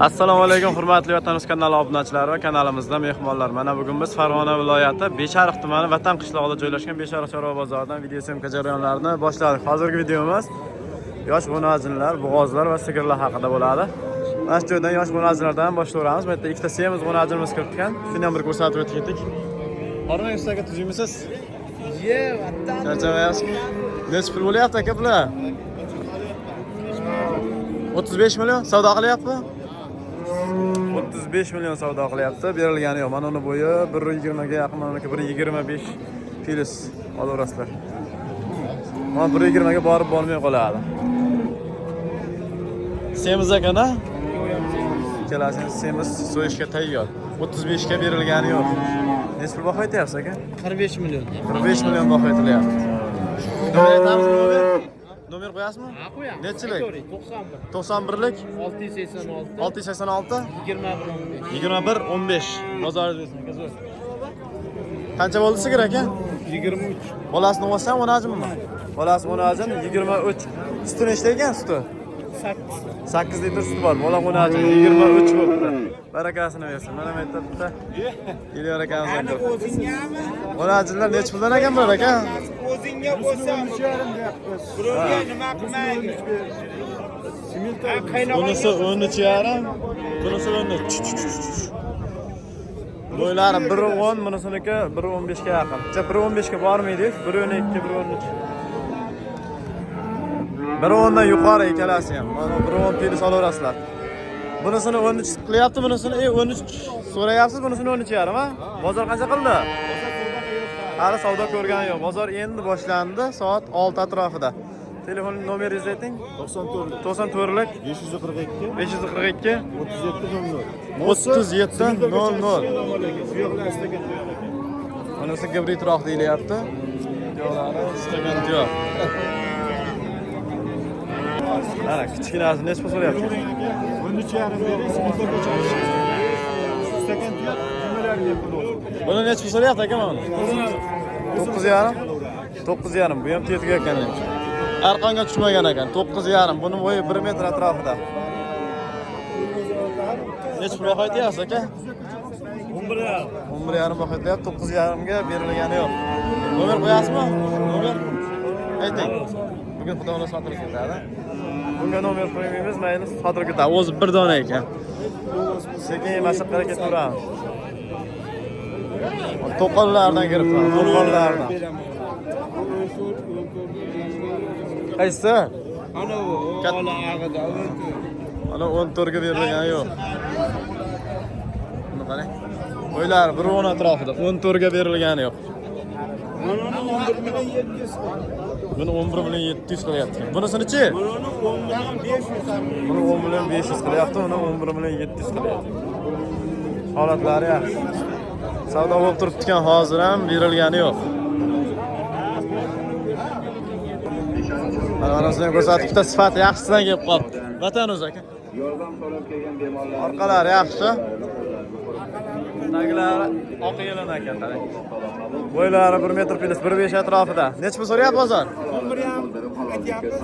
Assalomu alaykum hurmatli Vatanimiz kanali obunachilari va kanalimizda mehmonlar. Mana bugun biz Farg'ona viloyati Beshariq tumani Vatan qishlog'ida joylashgan Beshariq chorva bozoridan video syomka jarayonlarini boshladik. Hozirgi videomiz yosh g'unajinlar, bo'g'ozlar va sigirlar haqida bo'ladi. Mana shu joydan yosh g'unajinlardan boshlaymiz. Bu yerda ikkita semiz g'unajinimiz kirgan. Shuni ham bir ko'rsatib o'tdik. Hormon ustaga tuzimisiz? Charchamayapsiz? Necha pul bo'lyapti aka bular? 35 million savdo qilyapti. 35 million savdo qilyapti. Berilgani yo'q. Mana uni bo'yi 120 ga yaqin, mana 125 filiz olaverasizlar. Mana 120 ga borib bo'lmay qoladi. Semiz ekana? Kelasingiz semiz so'yishga tayyor. 35 ga berilgani yo'q. Necha pul baho aytyapsiz aka? 45 million. 45 million baho aytilyapti. Nomer qo'yasizmi? Ha, qo'yamiz. Nechilik? 91. 91lik? 686. 2115. Bozoringizni aka. Qancha bo'ldi sigir aka? 23. Bolasini olsam 10 ajinmi? Bolasi 10 ajin 23. Suti nechta ekan suti? 8 litr suti bor. Bola 10 ajin 23 bo'ldi. Barakasini bersin. Mana bu yerda bitta Elyor akamizdan ko'p. 10 ajinlar necha puldan ekan bular aka? O'zingga bo'lsam, birovga nima qilmaydi. Bunisi 13,5, bunisi 13. Bo'ylari 1.10, bunisiniki 1.15 ga yaqin. 1.15 ga bormaydi, 1.12, 1.13. 1.10 dan yuqori ikkalasi ham. Mana 1.10 pili solaverasizlar. Bunisini 13 qilyapti, bunisini 13 so'rayapsiz, bunisini 13,5 ha? Bozor qancha qildi? Hali savdo ko'rgani yo'q. Bozor endi boshlandi, soat 6 atrofida. Telefon nomeringizni ayting. 94lik 542 3700 Bunisi gibritroq deyilyapti. Yo'lari istagan yo'q. Mana kichkinasi necha pul so'rayapti? 13,5 berasiz, bizga ko'chamiz. Istagan yo'q, nimalarga pul bo'ldi? Buni necha pul so'rayapti aka mana? 9,5. 9,5. Bu ham tetiga ekan. Arqonga tushmagan ekan. 9,5. Buni bo'yi 1 metr atrofida. Necha pul baho aytyapsiz aka? 11,5. 11,5 baho aytyapti. 9,5 ga berilgani yo'q. Nomer qo'yasizmi? Nomer ayting. Bugun xudo xohlasa sotilib ketadi. Bunga nomer qo'ymaymiz, mayli sotilib ketadi. O'zi bir dona ekan. Sekin mashaqqatga ketaveramiz. To'qollardan kiribman, to'qollardan. Qaysi? Ana bu, ola ag'ida. Mana 14 ga berilgani yo'q. Buni qarang. Bo'ylari 1.10 atrofida, 14 ga berilgani yo'q. Mana 11 million 700. Buni 11 million 700 qilyapti. Bunisini-chi? Mana 10 million 500. Buni 10 million 500 qilyapti, uni 11 million 700 qilyapti. Holatlari yaxshi. Savdo bo'lib turibdi-kan, hozir ham berilgani yo'q. Mana sizga ko'rsatib bitta sifati yaxshisidan kelib qolibdi. Vatan o'zi aka. Orqalari yaxshi. Taglari oq yelan ekan, qarang. Bo'ylari 1 metr pilis, 1.5 atrofida. Necha pul so'rayapti bozor? 11,5 aytyapmiz.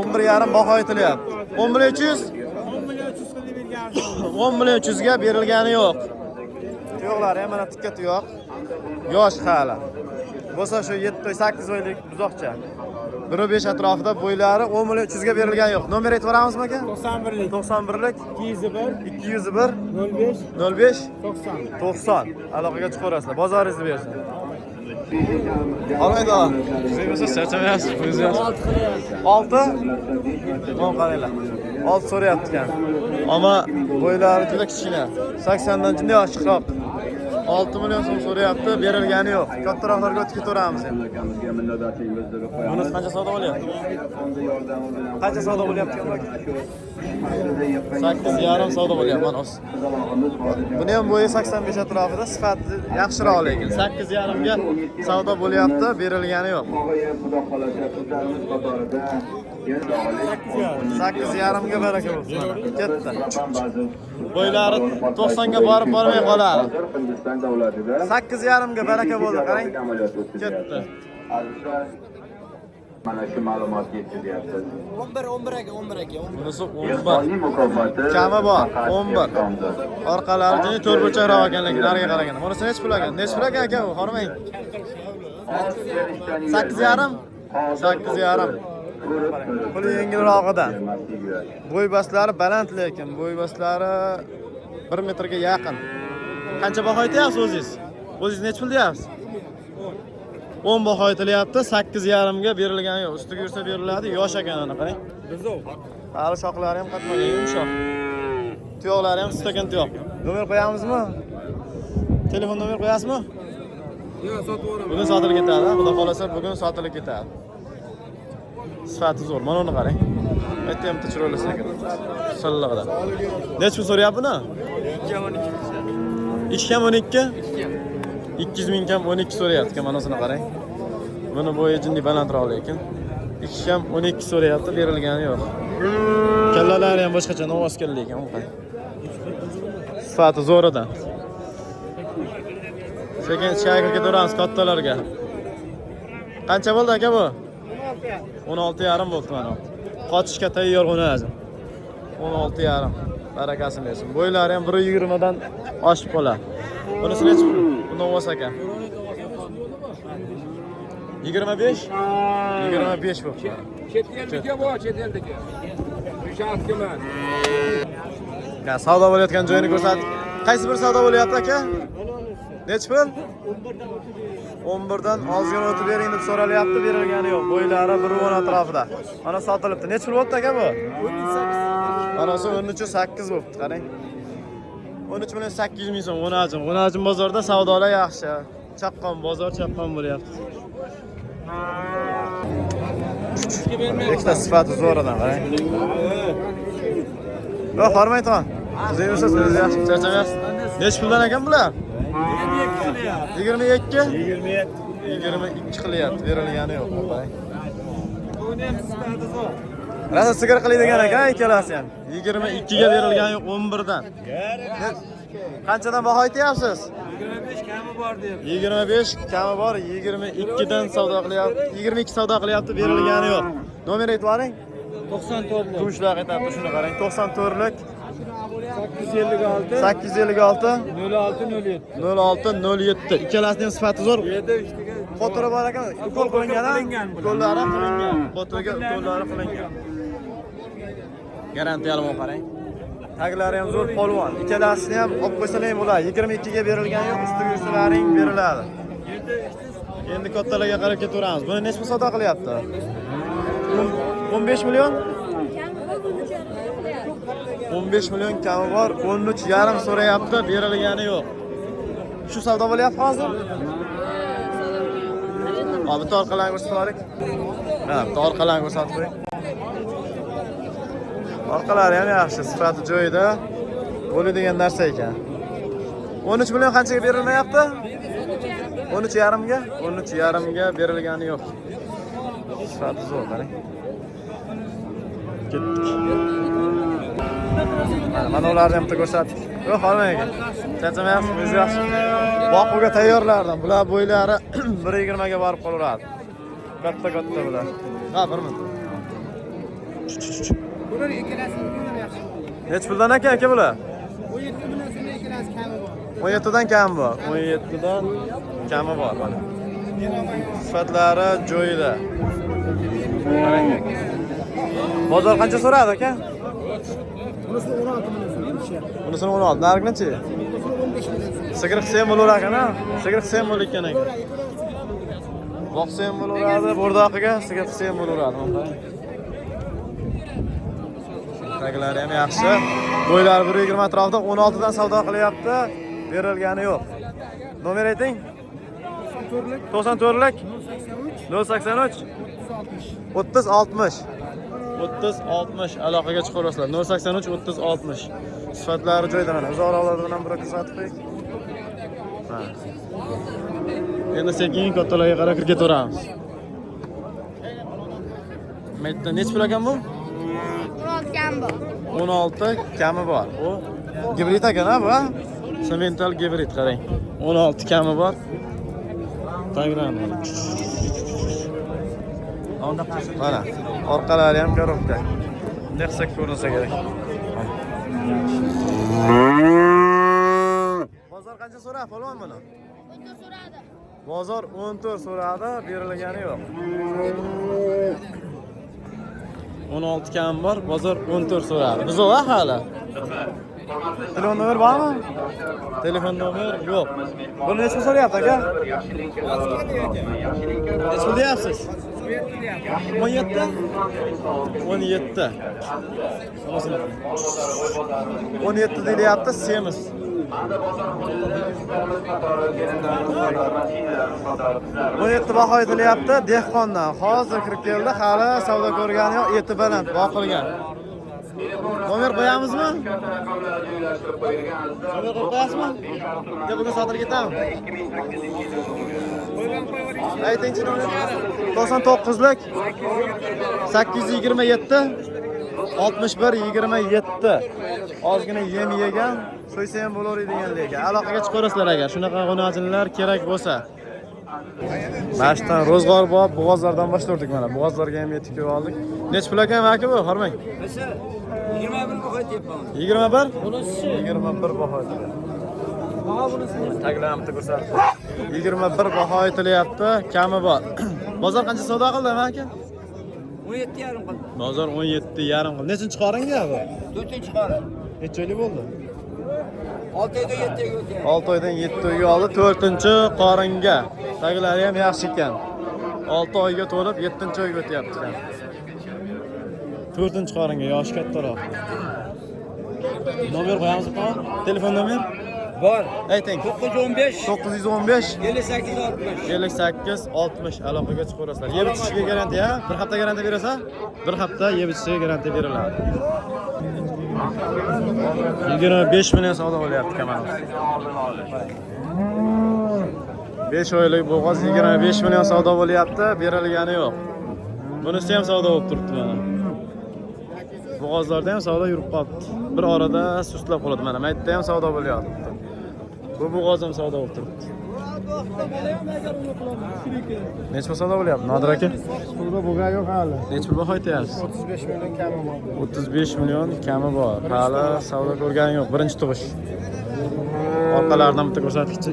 11,5 baho aytilyapti. 10 million 300? 10 million 300 ga berilgani yo'q. Tuyoqlari ham mana tikka tuyoq. Yosh hali. Bo'lsa shu 7-8 oylik buzoqcha. 1.5 atrofida bo'ylari 10 million 300 ga berilgani yo'q. Nomer aytib beramizmi aka? 91lik 91lik 201 201 05 05 90. Aloqaga chiqaverasizlar. Bozoringizni bersin. Olmaydi. Siz bo'lsa charchamayapsiz, o'zingiz. 6 Qo'm qaranglar. 6 so'rayapti ekan. Ammo bo'ylari juda kichkina. 80 dan juda yoshroq. 6 million so'm so'rayapti, berilgani yo'q. Kattaroqlarga o'tib ketaveramiz endi. Bunisi qancha savdo bo'lyapti? Qancha savdo bo'lyapti? 8,5 savdo bo'lyapti mana o'zi. Buni ham bo'yi 85 atrofida, sifati yaxshiroq lekin 8,5 ga savdo bo'lyapti, berilgani yo'q. 8,5 ga baraka bo'lsin. Ketdi. Bo'ylari 90 ga borib bormay qoladi. 8,5 ga baraka bo'ldi, qarang. Ketdi. Mana shu ma'lumot yetkazyapsiz. 11 aka 11 aka. Bunisi 11. Mehmonning mukofoti Kami bor, faqat 11. ehtiromdir. Orqalari jini to'rt burchakroq ekanligi nariga qaragan. Bunisi nech pul ekan? Nech pul ekan aka bu? Hormang. 8,5? 8,5. Puli yengilrog'idan. Bo'y bastlari baland lekin bo'y bastlari 1 metrga yaqin. Qancha baho aytyapsiz o'zingiz? O'zingiz nech pul deyapsiz? 10 baho aytilyapti, 8,5 ga berilgani yo'q. Ustiga yursa beriladi, yosh ekan ana qarang. Hali shoxlari ham qatmagan, yumshoq. Tuyoqlari ham stakan tuyoq. Nomer qo'yamizmi? Telefon nomer qo'yasizmi? Yo'q, sotib yuboraman. Bugun sotilib ketadi, xudo xolasa bugun sotilib ketadi. Sifati zo'r, mana uni qarang. Aytayapti chiroyli ekan. Silliqdan. Nech pul so'rayapti buni? 2 kam 12? 200 ming kam 12 so'rayapti, mana shuni qarang. Buni bo'yi jinni balandroq lekin 2 kam 12 so'rayapti, berilgani yo'q. Kallalari ham boshqacha novoz keldi ekan, u qarang. Sifati zo'ridan. Sekin chayga ketaveramiz kattalarga. Qancha bo'ldi aka bu? 16,5 bo'ldi mana. Qochishga tayyor o'nazim. 16,5. Barakasini bersin. Bo'ylari ham 1.20 dan oshib qoladi. Bunisi nech pul? Bu novoz aka. 25? 25 bo'pti. Chet eldiki bor, chet eldiki. Rishatkiman. Ya savdo bo'layotgan joyini ko'rsat. Qaysi bir savdo bo'lyapti aka? Nech pul? 11 dan ozgina o'tib bering deb so'ralyapti, berilgani yo'q. Bo'ylari 1.10 atrofida. Mana sotilibdi. Nech pul bo'pti aka bu? 18. Mana shu 13.8 bo'pti, qarang. 13 million 800 ming so'm o'najim. O'najim bozorda savdolar yaxshi. Chaqqon bozor chaqqon bo'lyapti. Ikkita sifati zo'ridan qarang. Yo'q, hormang to'g'an. Siz yursiz, o'zingiz yaxshi charchamayapsiz. Nech puldan ekan bular? 22? 22 qilyapti, berilgani yo'q. Rasa sigir qiladigan ekan ikkalasi ham. 22 ga berilgani yo'q, 11 dan. Qanchadan baho aytyapsiz? 25 kami bor deb. 25 kami bor, 22 dan savdo qilyapti. 22 savdo qilyapti, berilgani yo'q. Nomer aytvaring. 94 lik. Tuvishlar aytadi, shuni qarang. 94 lik 856 856 0607. 0607. Ikkalasining ham sifati zo'r. 7 ishtiga. Fotolar bor ekan, ukol qilingan. Ukollari qilingan. Fotoga ukollari qilingan. Garantiyali bo'lib qarang. Taglari ham zo'r polvon. Ikkalasini ham olib qo'ysalar bo'ladi. 22 ga berilgan yo'q, ustiga yursaring beriladi. Endi kattalarga qarab ketaveramiz. Buni nech pul savdo qilyapti? 15 million? 15 million kami bor, 13,5 so'rayapti, berilgani yo'q. Shu savdo bo'lyapti hozir? Abi bitta orqalarni ko'rsataylik. Ha, bitta orqalarni ko'rsatib qo'ying. Orqalari ham yaxshi, sifati joyida. Bo'ladigan narsa ekan. 13 million qanchaga berilmayapti? 13,5 ga? 13,5 ga berilgani yo'q. Sifati zo'r, qarang. Ketdik. Mana ularni ham bitta ko'rsatdik. Yo'q, hormang ekan. Charchamayapsiz, o'zingiz yaxshi. Boquvga tayyorlardim. Bular bo'ylari 1.20 ga borib qolaveradi. Katta bular. Ha, 1 minut. Bular ikkalasining puli yaxshi. Nech puldan aka bular? 17 million so'mdan ikkalasi kami bor. 17 dan kami bor. 17 dan kami bor mana. Sifatlari joyida. Qarang. Bozor qancha so'radi aka? Bunisini 16 million so'm. Bunisini 16. Narigini-chi? 15 million. Sigir qilsa ham bo'lar ekan-a? Sigir qilsa ham bo'lar ekan. Boqsa ham bo'laveradi, bo'rdoqiga sigir qilsa ham bo'laveradi. Taglari ham yaxshi. Bo'ylari 1.20 atrofida 16 dan savdo qilyapti. Berilgani yo'q. Nomer ayting. 94 lik 083 30 60 30 60 aloqaga chiqaverasizlar. 083 30 60. Sifatlari joyida mana. Uzoqroqlar bilan bir ko'rsatib qo'ying. Ha. Endi sekin kattalarga qarab kirib ketaveramiz. Metda nech pul ekan bu? 16 kam bor. 16 kami bor. U gibrid ekan-a bu? Semental gibrid qarang. 16 kami bor. Tagran. Mana orqalari ham korobka. Bunday qilsak ko'rinsa kerak. Bozor qancha so'rab polvon buni? 14 so'radi. Bozor 14 so'radi, berilgani yo'q. 16 kam bor, bozor 14 so'radi. Bizov hali. Telefon nomer bormi? Telefon nomer yo'q. Buni necha so'rayapti aka? Necha deyapsiz? 17. 17. 17 deyapti, semiz. 17 baho aytilyapti dehqondan. Hozir kirib keldi, hali savdo ko'rgani yo'q, eti baland, boqilgan. Nomer qo'yamizmi? Nomer qo'yasizmi? Deb buni sotib ketamiz. Aytingchi nomer. 99lik 827 61 27. Ozgina yem yegan, so'ysa ham bo'lar degan lekin. Aloqaga chiqarasizlar agar shunaqa g'unajinlar kerak bo'lsa. Mashdan ro'zg'or bor, bo'g'ozlardan boshlardik mana. Bo'g'ozlarga ham yetib kelib oldik. Nech pul ekan aka bu? Hormang. 21 baho deyapman. 21? Bunisi 21 baho. baho bunisi. Taglamni ko'rsatib. 21 baho aytilyapti, kami bor. Bozor qancha savdo qildi aka? 17,5 qildi. Bozor 17,5 qildi. Nechinchi qoringa bu? 4-chi qora. Necha oylik bo'ldi? 6 oyda 7 oyga o'tgan. 6 oydan 7 oyga oldi, 4-chi qoringa. Taglari ham yaxshi ekan. 6 oyga to'lib 7-chi oyga o'tyapti. 4-chi qoringa yoshi kattaroq. Nomer qo'yamizmi? Telefon nomer? Bor. Ayting. 915 915 58 60. 58 60 aloqaga chiqarasizlar. Yeb ichishga garantiya, bir hafta garantiya berasa, bir hafta yeb ichishga garantiya beriladi. 25 million savdo bo'lyapti kamarimiz. 5 oylik bo'g'oz 25 million savdo bo'lyapti, berilgani yo'q. Bunisi ham savdo bo'lib turibdi mana. Bo'g'ozlarda ham savdo yurib qolibdi. Bir orada sustlab qoladi mana. Maytda ham savdo bo'lyapti. Bu bo'g'oz ham savdo bo'lib turibdi. Necha pul savdo bo'lyapti? Nodir aka? Pulga bo'lgan yo'q hali. Necha pul baho aytyapsiz? 35 million kami bor. 35 million kami bor. Hali savdo ko'rgani yo'q. Birinchi tug'ish. Orqalaridan bitta ko'rsatkichi.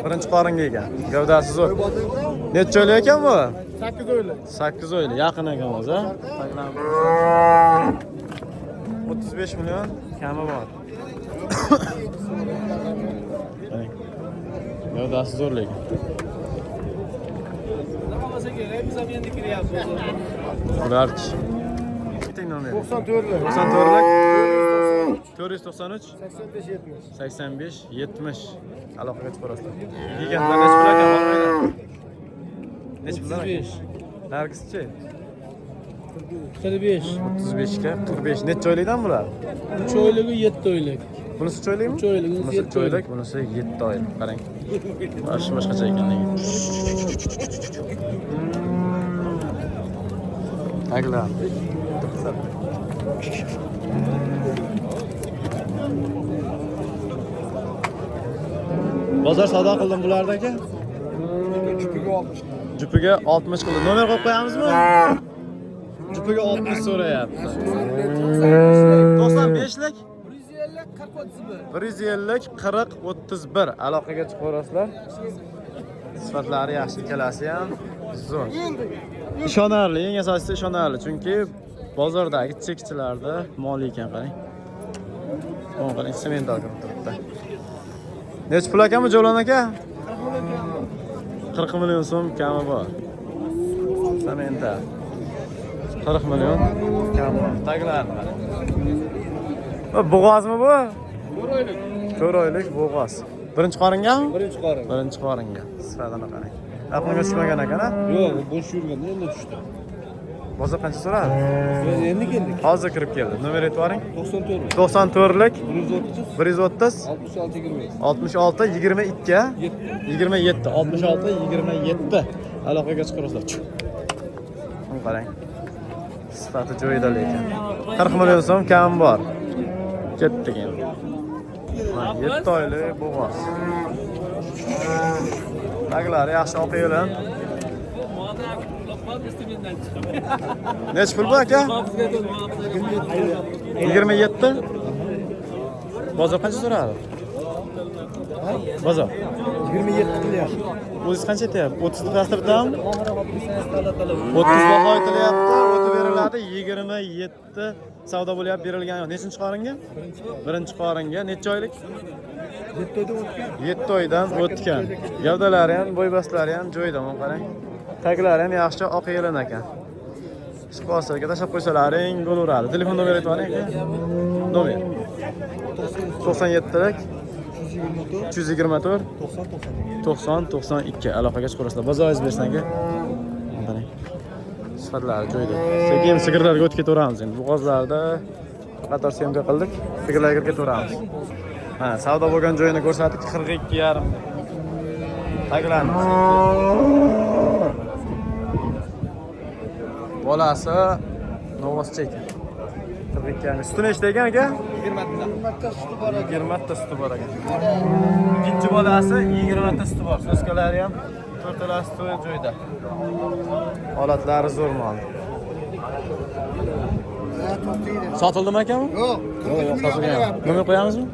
Birinchi qoringa ekan. Gavdasi zo'r. Necha oylik ekan bu? 8 oylik. 8 oylik. Yaqin ekan o'zi, ha? 35 million kami bor. Gavdasi zo'r lekin. Ularchi. Biting nomer. 94lik. 94lik 493 85 70. 85 70 aloqaga chiqarasizlar. Yeganlar necha pul ekan olmaydi. Necha pul? 35. Nargis-chi? 45. 35 ga 45. Necha oylikdan bular? 3 oyligi 7 oylik. Bunisi 3 oylikmi? 3 oylik, bunisi 7 Bunisi 3 oylik, bunisi 7 oylik. Qarang. Boshqacha ekanligi. Taglar. Bozor savdo qildim bularda aka. Jupiga 60 qildi. Nomer qo'yib qo'yamizmi? Jupiga 60 so'rayapti. 95lik 150 40 31 aloqaga chiqarasizlar. Sifatlari yaxshi, ikkalasi ham zo'r. Ishonarli, eng asosiysi ishonarli, chunki bozordagi chekchilarda mol ekan qarang. Mana qarang, sement olib turibdi. Necha pul ekanmi Jo'lon aka? 40 million so'm kami bor. Samenta 40 million kami bor. Taglarni qarang. Bo'g'ozmi bu? 4 oylik bo'g'oz. Birinchi qoringami? Birinchi qorin. Birinchi qoringa. Sifatini qarang. Aqlga tushmagan ekan-a? Yo'q, bo'sh yurganda endi tushdi. Bozor qancha so'radi? Endi keldik. Hozir kirib keldi. Nomer aytib yuboring. 94. 94lik 130 130 66 22. 66 27 66 27 aloqaga chiqarasizlar. Buni qarang. Sifati joyida lekin. 40 million so'm kam bor. Ketdik endi. 7 oylik bo'g'oz. Taglari yaxshi oq yo'lan. Necha pul bu aka? 27. Bozor qancha so'radi? Bozor 27 qilyapti. o'zingiz qancha aytyapti? 30 tasdirdami? 30 baho aytilyapti, o'tib beriladi. 27 savdo bo'lyapti, berilgan yo'q. Nechinchi qoringa? Birinchi qoringa. Necha oylik? 7 oydan o'tgan. Gavdalari ham, bo'ybastlari ham joyida, mana qarang. Taglari ham yaxshi oq yelan ekan. Siposaga tashab qo'ysalaring bo'laveradi. Telefon nomeri aytib oling aka. Nomer 97lik 324 90 92 aloqaga chiqarsizlar. Bozoringiz bersin aka. Qarang. Sifatlari joyida. Sekin sigirlarga o'tib ketaveramiz endi. Bo'g'ozlarda qator syomka qildik. Sigirlarga kirib ketaveramiz. Ha, savdo bo'lgan joyini ko'rsatdik 42,5. Taglarimiz. Bolasi Novoschek. 42. Suti nechta ekan aka? 20 ta suti bor ekan. 20 ta suti bor ekan. Ikkinchi bolasi 20 ta suti bor. So'skalari ham to'rtalasi joyida. Holatlari zo'r mol. Sotildimi aka bu? Yo'q. Yo'q, sotilgan. Nima qo'yamizmi?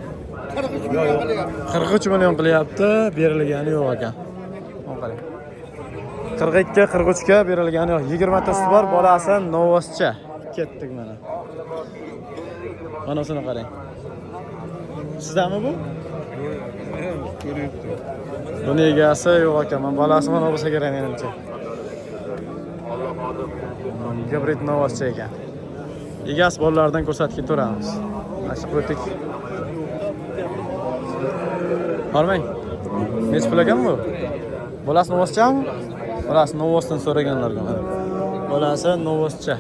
43 million qilyapti. 43 million qilyapti, berilgani yo'q ekan. Mana qarang. 42, 43 ga berilgani yo'q. 20 ta suti bor, bolasi Novoscha. Ketdik mana. Mana shuni qarang. Sizdami bu? Buni egasi yo'q ekan. Men bolasi mana bo'lsa kerak menimcha. Gabrit Novoscha ekan. Egasi bolalardan ko'rsatib ketaveramiz. Mana shu qo'ydik. Hormang. Nech pul ekan bu? Bolasi Novoschami? Bolasi Novosdan so'raganlarga mana. Bolasi Novoscha.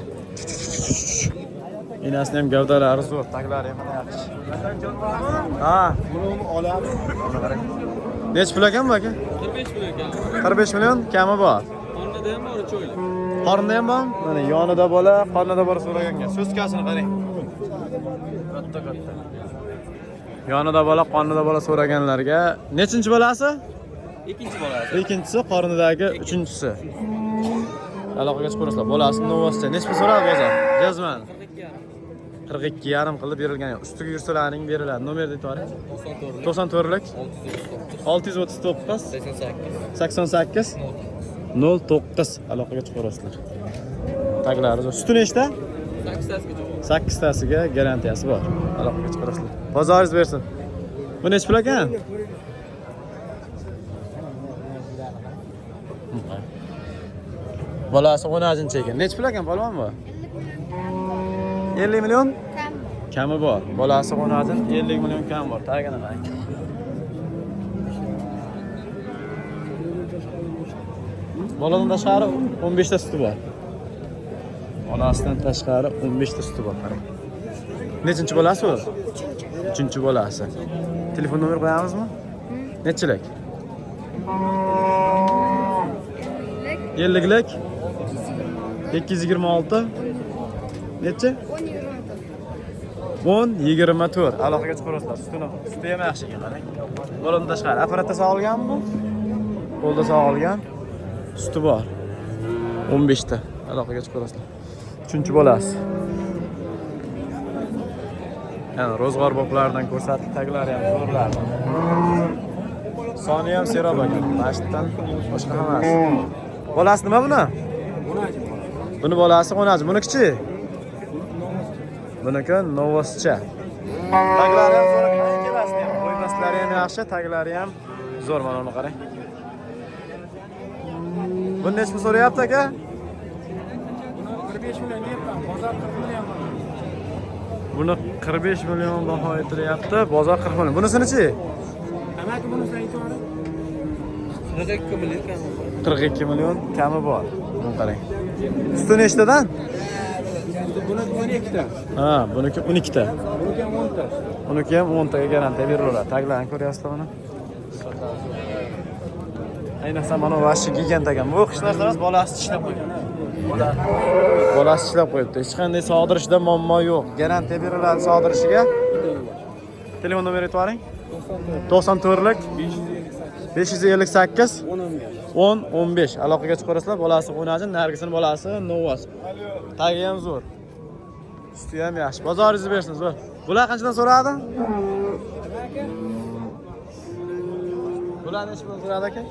Enasini ham gavdalari zo'r, taglari ham yaxshi. Ha, Buni olamiz. nech pul ekan bu aka? 45 million ekan. 45 million kami bor. Qornida ham bor, cho'yli. Qornida ham bormi? Mana yonida bola, qornida bola so'raganga. So'skasini qarang. Katta. Yonida bola, qornida bola so'raganlarga nechinchi bolasi? Ikkinchi bolasi. Ikkinchisi, qornidagi uchinchisi. Aloqaga chiqarsizlar. Bolasi Novoscha. Nech pul so'radi bozor? Jazman. 42,5 qilib berilgan. Ustiga yursalaring beriladi. Nomerni ayting. 94lik 639 88 09 aloqaga chiqarsizlar. Taglari zo'r. Suti nechta? 8 tasiga. 8 tasiga garantiyasi bor. Aloqaga chiqarsizlar. Bozoringiz bersin. Bu nech pul ekan? Bolasi 10-chi ekan. Nech pul ekan polvon bu? 50 million? Kami bor. Bolasi 10-chi, 50 million kam bor. Tagini qarang. Boladan tashqari 15 ta suti bor. Onasidan tashqari 15 ta suti bor, qarang. Nechinchi bolasi bu? 3-chi bolasi. Telefon nomer qo'yamizmi? Nechilik? 50lik 226 necha? 10-24. Aloqaga chiqarsizlar. Suti ham yaxshi ekan, qarang. Boladan tashqari apparatda sog'ilganmi bu? Qo'lda sog'ilgan. Suti bor. 15 ta. Aloqaga chiqarsizlar. 3-chi bolasi. Yani ro'zg'or boplaridan ko'rsatib, taglari ham zo'rlar. Soni ham serob ekan. Masjiddan boshqa emas. Bolasi nima buni? Buni bolasi 10. Buniki-chi? Buniki Novoscha. Taglari ham zo'r ekan, ikkalasi ham. Bo'ymaslari ham yaxshi, taglari ham zo'r, mana uni qarang. Buni nechta so'rayapti aka? 45 million deyapman. Bozor 40 million. Buni 45 million baho aytilyapti, bozor 40 million. Bunisini-chi? Amaki bunisi aytavering. 42 million ekan. 42 million kami bor. Buni qarang. Suti nechtadan? Buni 12 ta. Ha, buniki 12 ta. Buniki ham 10 ta. Buniki ham 10 taga garantiya beriladi. Taglarni ko'ryapsizlar mana. Ayniqsa mana vashi gigant ekan. Bu qish narsa emas, bolasi tishlab qo'ygan. Bolasi tishlab qo'yibdi. Hech qanday sog'dirishda muammo yo'q. Garantiya beriladi sog'dirishiga. Telefon nomeri aytib 94lik 558 10-15 aloqaga chiqarasizlar. Bolasi qo'najin, nargisini bolasi Novos. Tagi ham zo'r. Suti ham yaxshi. Bozoringiz bersin, zo'r. Bular qanchadan so'radi? Bular necha pul so'radi aka?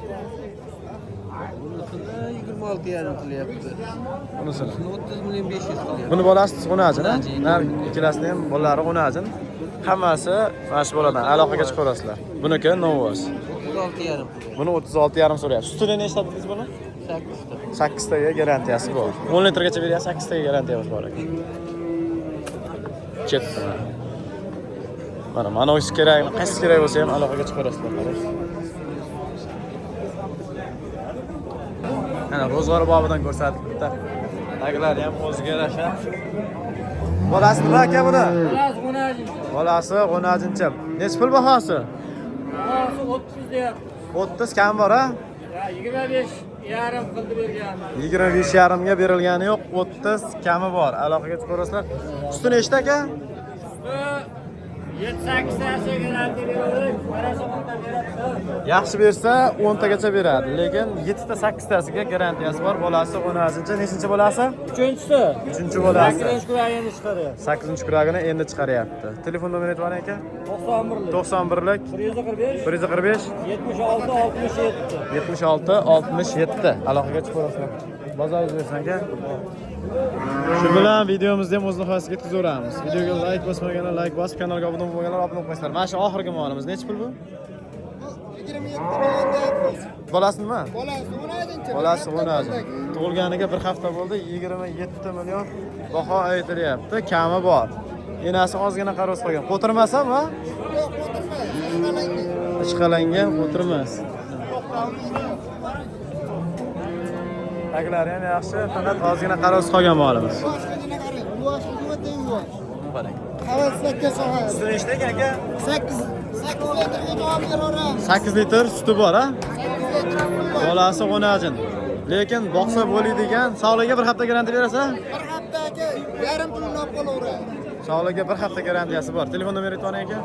26,5 qilyapti. Bunisini. 30 million 500 qilyapti. Buni bolasi qo'najin, ha? Nar ikkalasini ham bolalari qo'najin. Hammasi mana shu boladan aloqaga chiqarasizlar. Buniki Novos. 36,5. Buni 36,5 so'rayapti. Sutini nechta dedingiz buni? 8 ta. 8 taga garantiyasi bor. 10 litrgacha beryapti, 8 taga garantiyasi bor ekan. Chetda. Mana o'zi kerak, qaysi kerak bo'lsa ham aloqaga chiqarasizlar, qarang. Mana ro'zg'or bobidan ko'rsatib bitta. Taglari ham o'ziga yarasha. Bolasi nima aka buni? Bolasi 10-chi. Necha pul bahosi? Bahosi 30 deyapti. 30 kam bor, ha? 25,5 qildi bergan. 25,5 ga berilgani yo'q, 30 kami bor. Aloqaga chiqarasizlar. Suti nechta aka? 7-8 tasi garantiya beradi. Qarasa o'nta beradi. Yaxshi bersa 10 tagacha beradi, lekin 7 ta 8 tasiga garantiyasi bor. Bolasi 10-chi, nechinchi bolasi? 3-chi. 3-chi bolasi. 8-kuragini chiqaryapti. 8-chi kuragini endi chiqaryapti. Telefon nomeri aytib oling aka? 91lik 91lik 145 145 76 67. 76 67 aloqaga chiqarasizlar. Bozoringiz bersin aka. Shu bilan videomizni ham o'z nihoyasiga yetkazaveramiz. Videoga like bosmaganlar like bosib, kanalga obuna bo'lmaganlar obuna bo'lmaysizlar. Mana shu oxirgi molimiz. Necha pul bu? 27 million deyapmiz. Bolasi nima? Bolasi 10-chi. Bolasi 10-chi. Tug'ilganiga 1 hafta bo'ldi. 27 million baho aytilyapti. Kami bor. Enasi ozgina qaros qolgan. Qo'tirmasam, ha? Yo'q, o'tirmaydi. Ishqalangan qo'tirmas. Taglari ham yaxshi, faqat ozgina qaros qolgan molimiz. Boshligini qarang. Boshligini teng bor. Qarang. Havaslikka so'radi. Suti nechta ekan aka? 8 litrga javob beraveramiz. 8 litr suti bor, ha? 8 litr pul bor. Bolasi 10-jin. Lekin boqsa bo'ladigan, sog'ligiga 1 hafta garantiya berasa? 1 haftaga yarim pulini olib qolaveradi. Sog'ligiga 1 hafta garantiyasi bor. Telefon nomeri aytib oling aka?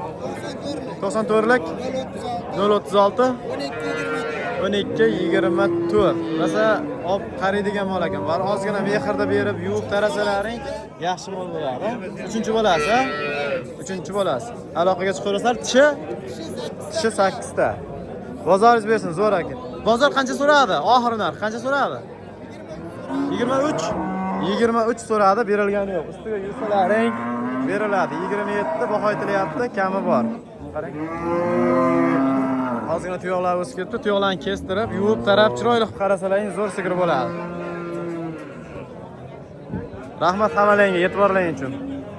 94lik 94lik 036 036 12 24. 12-24. Masalan, olib qaraydigan mol ekan. Bari ozgina mehrda berib, yuvib tarasalaring yaxshi mol bo'ladi. 3-chi bolasi, ha? 3-chi bolasi. Aloqaga chiqarasizlar, tishi 8 ta. Bozoringiz bersin, zo'r aka. Bozor qancha so'radi? Oxiri narx qancha so'radi? 23. 23 so'radi, berilgani yo'q. Ustiga yursalaring beriladi. 27 baho aytilyapti, kami bor. Qarang. Ozgina tuyoqlar o'sib ketdi. Tuyoqlarni kestirib, yuvib tarab, chiroyli qilib qarasalaring zo'r sigir bo'ladi. Rahmat hammalarga e'tiborlaring uchun.